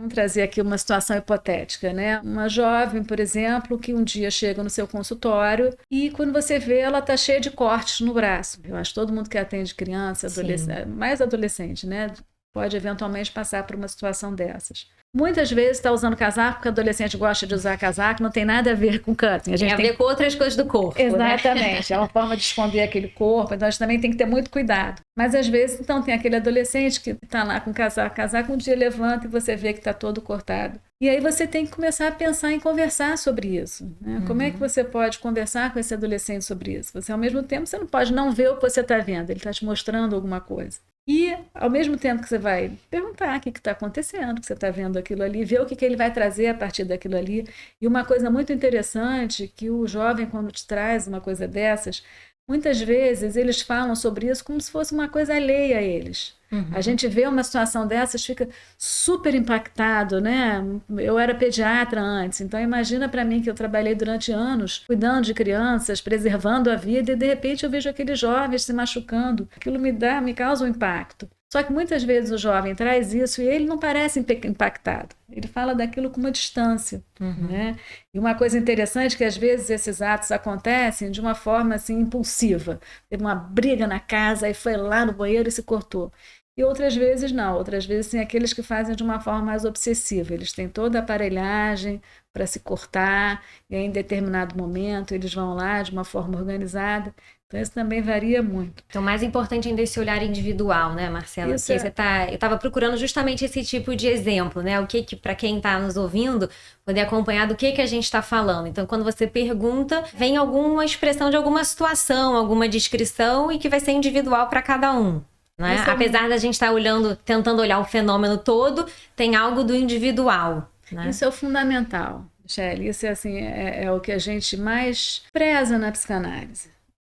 Vamos trazer aqui uma situação hipotética, né? Uma jovem, por exemplo, que um dia chega no seu consultório e quando você vê, ela está cheia de cortes no braço. Eu acho que todo mundo que atende criança, adolescente, mais adolescente, né? Pode eventualmente passar por uma situação dessas. Muitas vezes está usando casaco, porque adolescente gosta de usar casaco, não tem nada a ver com cutting. Tem a ver com outras coisas do corpo. Exatamente, né? é uma forma de esconder aquele corpo, então a gente também tem que ter muito cuidado. Mas às vezes, então, tem aquele adolescente que está lá com casaco, um dia levanta e você vê que está todo cortado. E aí você tem que começar a pensar em conversar sobre isso. Né? Como é que você pode conversar com esse adolescente sobre isso? Você, ao mesmo tempo, você não pode não ver o que você está vendo, ele está te mostrando alguma coisa. E, ao mesmo tempo que você vai perguntar o que está acontecendo, que você está vendo aquilo ali, ver o que ele vai trazer a partir daquilo ali. E uma coisa muito interessante, que o jovem, quando te traz uma coisa dessas, muitas vezes eles falam sobre isso como se fosse uma coisa alheia a eles. A gente vê uma situação dessas, fica super impactado, né? Eu era pediatra antes, então imagina para mim que eu trabalhei durante anos cuidando de crianças, preservando a vida, e de repente eu vejo aqueles jovens se machucando. Aquilo me causa um impacto. Só que muitas vezes o jovem traz isso e ele não parece impactado. Ele fala daquilo com uma distância. Né? E uma coisa interessante é que às vezes esses atos acontecem de uma forma assim impulsiva. Teve uma briga na casa, aí foi lá no banheiro e se cortou. E outras vezes não, outras vezes tem aqueles que fazem de uma forma mais obsessiva. Eles têm toda a aparelhagem para se cortar, e aí, em determinado momento eles vão lá de uma forma organizada. Então isso também varia muito. Então, mais importante ainda esse olhar individual, né, Marcela? Isso Porque eu estava procurando justamente esse tipo de exemplo, né? O que para quem está nos ouvindo, poder acompanhar do que a gente está falando. Então, quando você pergunta, vem alguma expressão de alguma situação, alguma descrição, e que vai ser individual para cada um. Né? Apesar da gente estar tentando olhar o fenômeno todo, tem algo do individual. Né? Isso é o fundamental, Michele. Isso é o que a gente mais preza na psicanálise.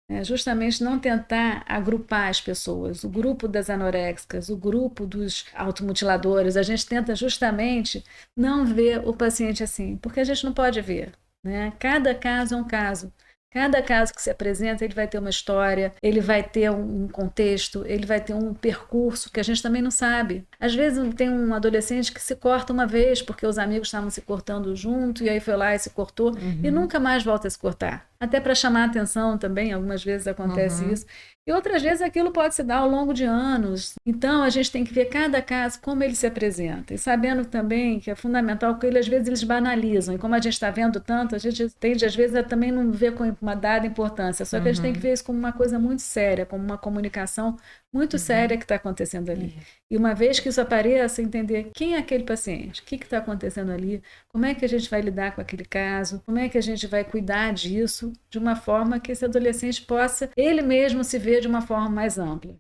É justamente não tentar agrupar as pessoas, o grupo das anoréxicas, o grupo dos automutiladores. A gente tenta justamente não ver o paciente assim, porque a gente não pode ver. Né? Cada caso é um caso. Cada caso que se apresenta, ele vai ter uma história, ele vai ter um contexto, ele vai ter um percurso que a gente também não sabe. Às vezes tem um adolescente que se corta uma vez porque os amigos estavam se cortando junto e aí foi lá e se cortou e nunca mais volta a se cortar. Até para chamar a atenção também, algumas vezes acontece isso. E outras vezes aquilo pode se dar ao longo de anos. Então a gente tem que ver cada caso, como ele se apresenta. E sabendo também que é fundamental, porque às vezes eles banalizam. E como a gente está vendo tanto, a gente tende às vezes a também não ver com uma dada importância. Só que a gente tem que ver isso como uma coisa muito séria, como uma comunicação muito séria que está acontecendo ali. E uma vez que isso apareça, entender quem é aquele paciente, o que está acontecendo ali, como é que a gente vai lidar com aquele caso, como é que a gente vai cuidar disso de uma forma que esse adolescente possa, ele mesmo, se ver de uma forma mais ampla.